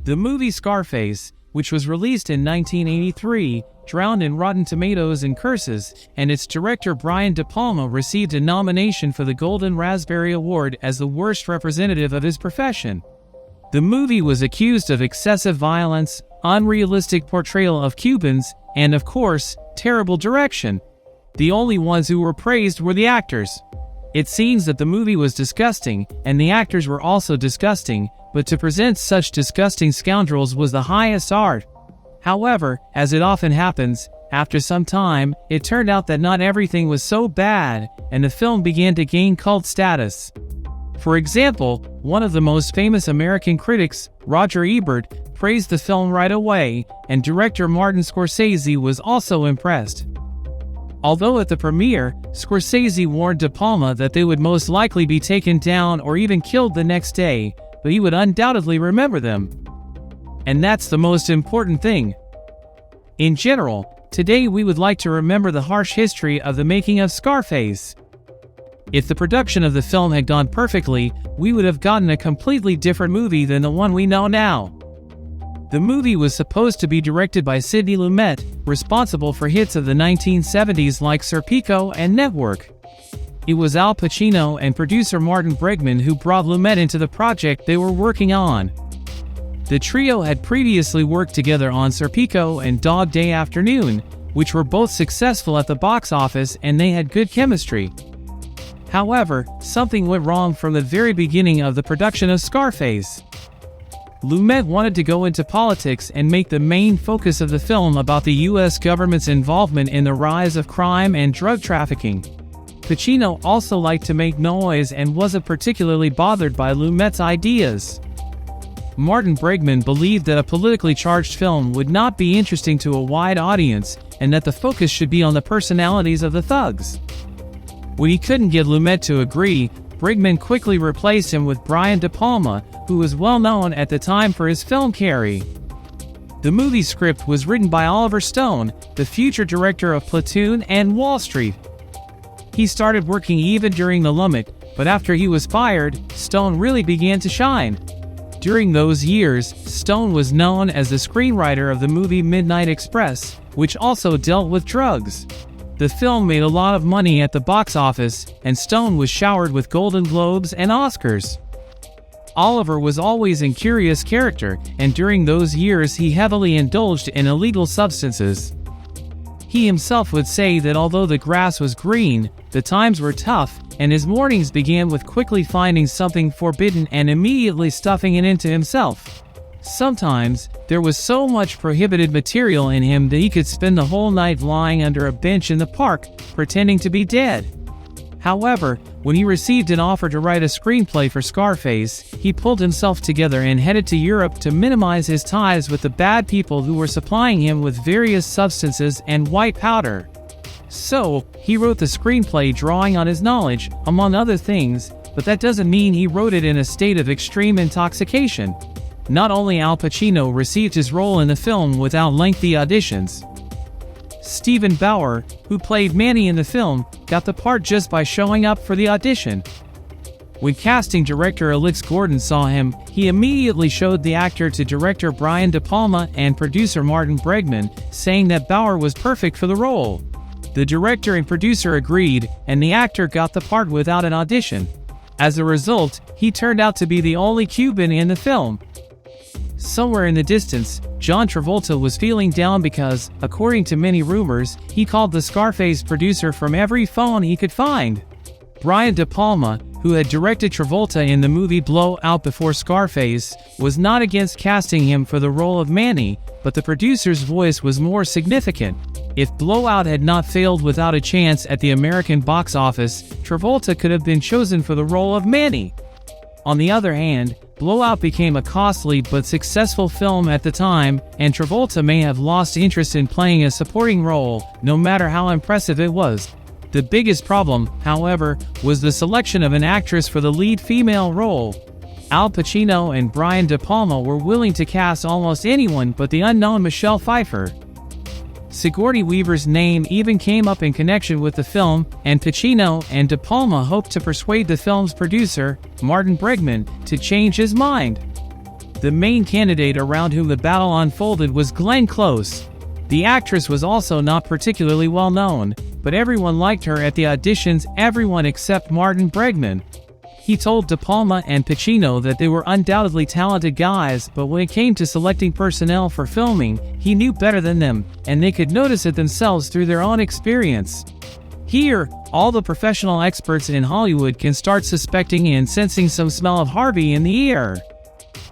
The movie Scarface, which was released in 1983, drowned in Rotten Tomatoes and curses, and its director Brian De Palma received a nomination for the Golden Raspberry Award as the worst representative of his profession. The movie was accused of excessive violence, unrealistic portrayal of Cubans, and of course, terrible direction. The only ones who were praised were the actors. It seems that the movie was disgusting, and the actors were also disgusting, but to present such disgusting scoundrels was the highest art. However, as it often happens, after some time, it turned out that not everything was so bad, and the film began to gain cult status. For example, one of the most famous American critics, Roger Ebert, praised the film right away, and director Martin Scorsese was also impressed. Although at the premiere, Scorsese warned De Palma that they would most likely be taken down or even killed the next day, but he would undoubtedly remember them. And that's the most important thing. In general, today we would like to remember the harsh history of the making of Scarface. If the production of the film had gone perfectly, we would have gotten a completely different movie than the one we know now. The movie was supposed to be directed by Sidney Lumet, responsible for hits of the 1970s like Serpico and Network. It was Al Pacino and producer Martin Bregman who brought Lumet into the project they were working on. The trio had previously worked together on Serpico and Dog Day Afternoon, which were both successful at the box office, and they had good chemistry. However, something went wrong from the very beginning of the production of Scarface. Lumet wanted to go into politics and make the main focus of the film about the US government's involvement in the rise of crime and drug trafficking. Pacino also liked to make noise and wasn't particularly bothered by Lumet's ideas. Martin Bregman believed that a politically charged film would not be interesting to a wide audience, and that the focus should be on the personalities of the thugs. When he couldn't get Lumet to agree, Bregman quickly replaced him with Brian De Palma, who was well known at the time for his film Carrie. The movie script was written by Oliver Stone, the future director of Platoon and Wall Street. He started working even during the Lumet, but after he was fired, Stone really began to shine. During those years, Stone was known as the screenwriter of the movie Midnight Express, which also dealt with drugs. The film made a lot of money at the box office, and Stone was showered with Golden Globes and Oscars. Oliver was always a curious character, and during those years he heavily indulged in illegal substances. He himself would say that although the grass was green, the times were tough, and his mornings began with quickly finding something forbidden and immediately stuffing it into himself. Sometimes, there was so much prohibited material in him that he could spend the whole night lying under a bench in the park, pretending to be dead. However, when he received an offer to write a screenplay for Scarface, he pulled himself together and headed to Europe to minimize his ties with the bad people who were supplying him with various substances and white powder. So, he wrote the screenplay drawing on his knowledge, among other things, but that doesn't mean he wrote it in a state of extreme intoxication. Not only Al Pacino received his role in the film without lengthy auditions. Stephen Bauer, who played Manny in the film, got the part just by showing up for the audition. When casting director Alex Gordon saw him, he immediately showed the actor to director Brian De Palma and producer Martin Bregman, saying that Bauer was perfect for the role. The director and producer agreed, and the actor got the part without an audition. As a result, he turned out to be the only Cuban in the film. Somewhere in the distance, John Travolta was feeling down because, according to many rumors, he called the Scarface producer from every phone he could find. Brian De Palma, who had directed Travolta in the movie Blow Out before Scarface, was not against casting him for the role of Manny, but the producer's voice was more significant. If Blow Out had not failed without a chance at the American box office, Travolta could have been chosen for the role of Manny. On the other hand, Blow Out became a costly but successful film at the time, and Travolta may have lost interest in playing a supporting role, no matter how impressive it was. The biggest problem, however, was the selection of an actress for the lead female role. Al Pacino and Brian De Palma were willing to cast almost anyone but the unknown Michelle Pfeiffer. Sigourney Weaver's name even came up in connection with the film, and Pacino and De Palma hoped to persuade the film's producer, Martin Bregman, to change his mind. The main candidate around whom the battle unfolded was Glenn Close. The actress was also not particularly well known, but everyone liked her at the auditions, everyone except Martin Bregman. He told De Palma and Pacino that they were undoubtedly talented guys, but when it came to selecting personnel for filming, he knew better than them, and they could notice it themselves through their own experience. Here, all the professional experts in Hollywood can start suspecting and sensing some smell of Harvey in the air.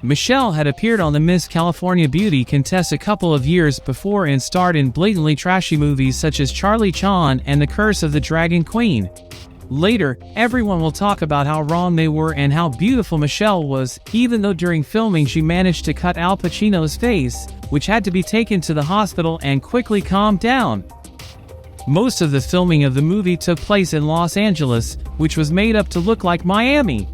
Michelle had appeared on the Miss California Beauty contest a couple of years before and starred in blatantly trashy movies such as Charlie Chan and The Curse of the Dragon Queen. Later, everyone will talk about how wrong they were and how beautiful Michelle was, even though during filming she managed to cut Al Pacino's face, which had to be taken to the hospital and quickly calmed down. Most of the filming of the movie took place in Los Angeles, which was made up to look like Miami.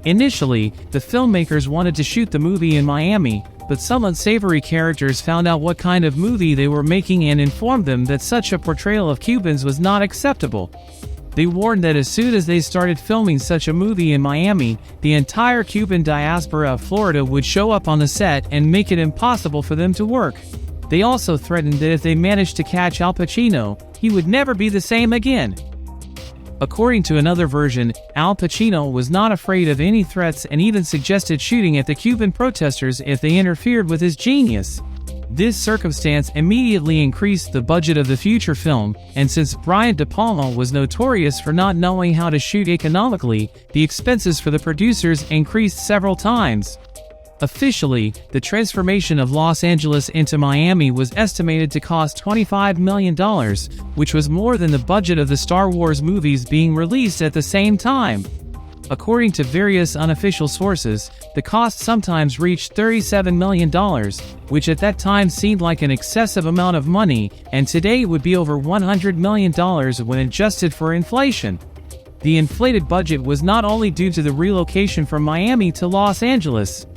Initially, the filmmakers wanted to shoot the movie in Miami, but some unsavory characters found out what kind of movie they were making and informed them that such a portrayal of Cubans was not acceptable. They warned that as soon as they started filming such a movie in Miami, the entire Cuban diaspora of Florida would show up on the set and make it impossible for them to work. They also threatened that if they managed to catch Al Pacino, he would never be the same again. According to another version, Al Pacino was not afraid of any threats and even suggested shooting at the Cuban protesters if they interfered with his genius. This circumstance immediately increased the budget of the future film, and since Brian De Palma was notorious for not knowing how to shoot economically, the expenses for the producers increased several times. Officially, the transformation of Los Angeles into Miami was estimated to cost $25 million, which was more than the budget of the Star Wars movies being released at the same time. According to various unofficial sources, the cost sometimes reached $37 million, which at that time seemed like an excessive amount of money, and today would be over $100 million when adjusted for inflation. The inflated budget was not only due to the relocation from Miami to Los Angeles.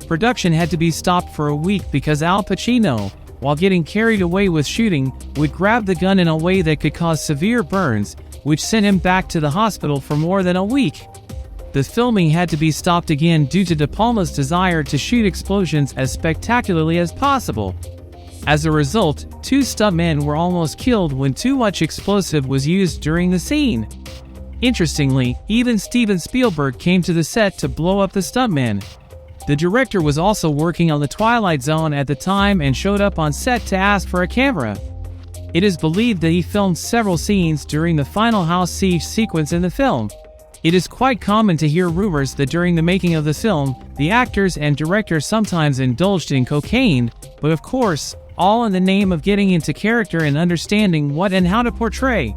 Production had to be stopped for a week because Al Pacino, while getting carried away with shooting, would grab the gun in a way that could cause severe burns, which sent him back to the hospital for more than a week. The filming had to be stopped again due to De Palma's desire to shoot explosions as spectacularly as possible. As a result, 2 stuntmen were almost killed when too much explosive was used during the scene. Interestingly, even Steven Spielberg came to the set to blow up the stuntmen. The director was also working on The Twilight Zone at the time and showed up on set to ask for a camera. It is believed that he filmed several scenes during the final house siege sequence in the film. It is quite common to hear rumors that during the making of the film, the actors and director sometimes indulged in cocaine, but of course, all in the name of getting into character and understanding what and how to portray.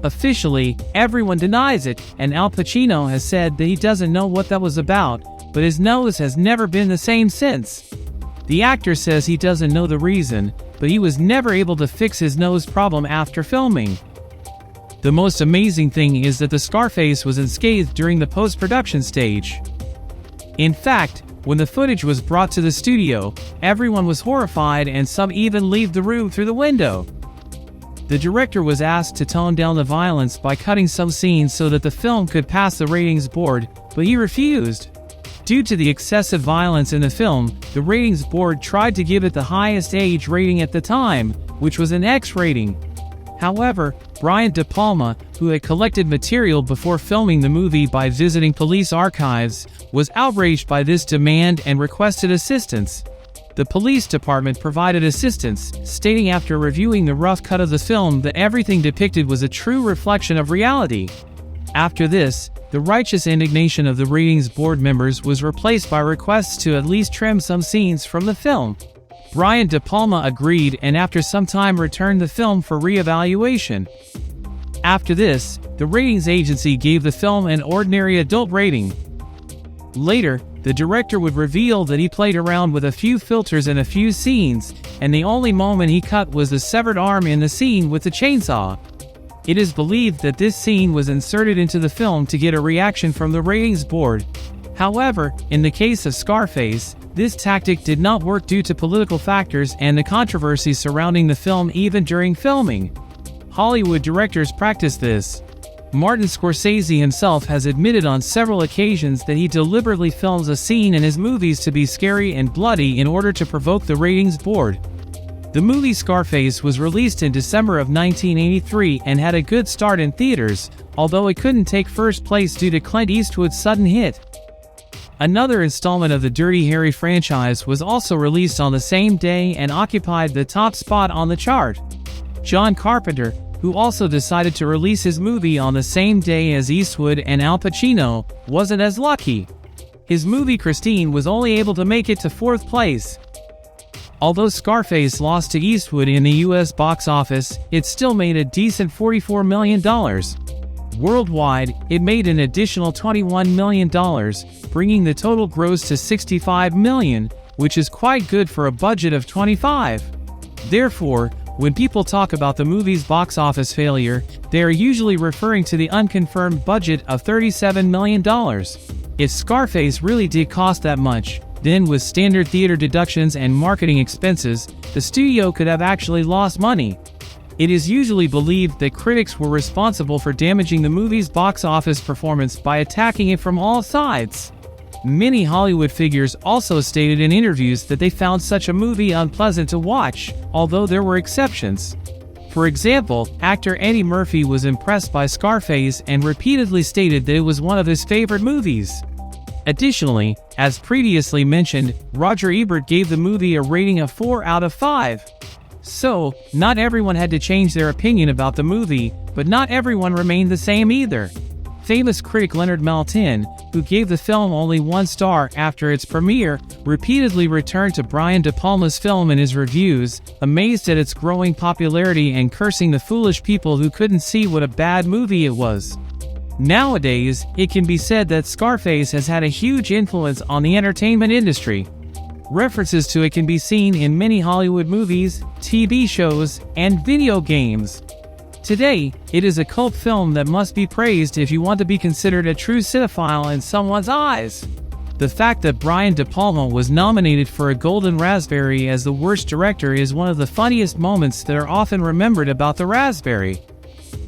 Officially, everyone denies it, and Al Pacino has said that he doesn't know what that was about, but his nose has never been the same since. The actor says he doesn't know the reason, but he was never able to fix his nose problem after filming. The most amazing thing is that the Scarface was unscathed during the post-production stage. In fact, when the footage was brought to the studio, everyone was horrified and some even leave the room through the window. The director was asked to tone down the violence by cutting some scenes so that the film could pass the ratings board, but he refused. Due to the excessive violence in the film, the ratings board tried to give it the highest age rating at the time, which was an X rating. However, Brian De Palma, who had collected material before filming the movie by visiting police archives, was outraged by this demand and requested assistance. The police department provided assistance, stating after reviewing the rough cut of the film that everything depicted was a true reflection of reality. After this, the righteous indignation of the ratings board members was replaced by requests to at least trim some scenes from the film. Brian De Palma agreed and after some time returned the film for re-evaluation. After this, the ratings agency gave the film an ordinary adult rating. Later, the director would reveal that he played around with a few filters in a few scenes, and the only moment he cut was the severed arm in the scene with the chainsaw. It is believed that this scene was inserted into the film to get a reaction from the ratings board. However, in the case of Scarface, this tactic did not work due to political factors and the controversies surrounding the film even during filming. Hollywood directors practice this. Martin Scorsese himself has admitted on several occasions that he deliberately films a scene in his movies to be scary and bloody in order to provoke the ratings board. The movie Scarface was released in December of 1983 and had a good start in theaters, although it couldn't take first place due to Clint Eastwood's sudden hit. Another installment of the Dirty Harry franchise was also released on the same day and occupied the top spot on the chart. John Carpenter, who also decided to release his movie on the same day as Eastwood and Al Pacino, wasn't as lucky. His movie Christine was only able to make it to fourth place. Although Scarface lost to Eastwood in the US box office, it still made a decent $44 million. Worldwide, it made an additional $21 million, bringing the total gross to $65 million, which is quite good for a budget of $25 million. Therefore, when people talk about the movie's box office failure, they are usually referring to the unconfirmed budget of $37 million. If Scarface really did cost that much, then with standard theater deductions and marketing expenses, the studio could have actually lost money. It is usually believed that critics were responsible for damaging the movie's box office performance by attacking it from all sides. Many Hollywood figures also stated in interviews that they found such a movie unpleasant to watch, although there were exceptions. For example, actor Eddie Murphy was impressed by Scarface and repeatedly stated that it was one of his favorite movies. Additionally, as previously mentioned, Roger Ebert gave the movie a rating of 4 out of 5. So, not everyone had to change their opinion about the movie, but not everyone remained the same either. Famous critic Leonard Maltin, who gave the film only 1 star after its premiere, repeatedly returned to Brian De Palma's film in his reviews, amazed at its growing popularity and cursing the foolish people who couldn't see what a bad movie it was. Nowadays, it can be said that Scarface has had a huge influence on the entertainment industry. References to it can be seen in many Hollywood movies, TV shows, and video games. Today, it is a cult film that must be praised if you want to be considered a true cinephile in someone's eyes. The fact that Brian De Palma was nominated for a Golden Raspberry as the worst director is one of the funniest moments that are often remembered about the Raspberry.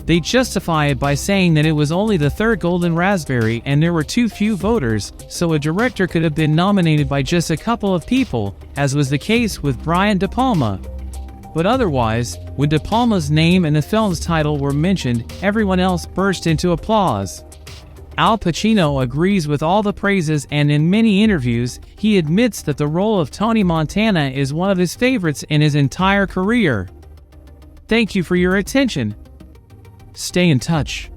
They justify it by saying that it was only the 3rd Golden Raspberry and there were too few voters, so a director could have been nominated by just a couple of people, as was the case with Brian De Palma. But otherwise, when De Palma's name and the film's title were mentioned, everyone else burst into applause. Al Pacino agrees with all the praises, and in many interviews, he admits that the role of Tony Montana is one of his favorites in his entire career. Thank you for your attention. Stay in touch.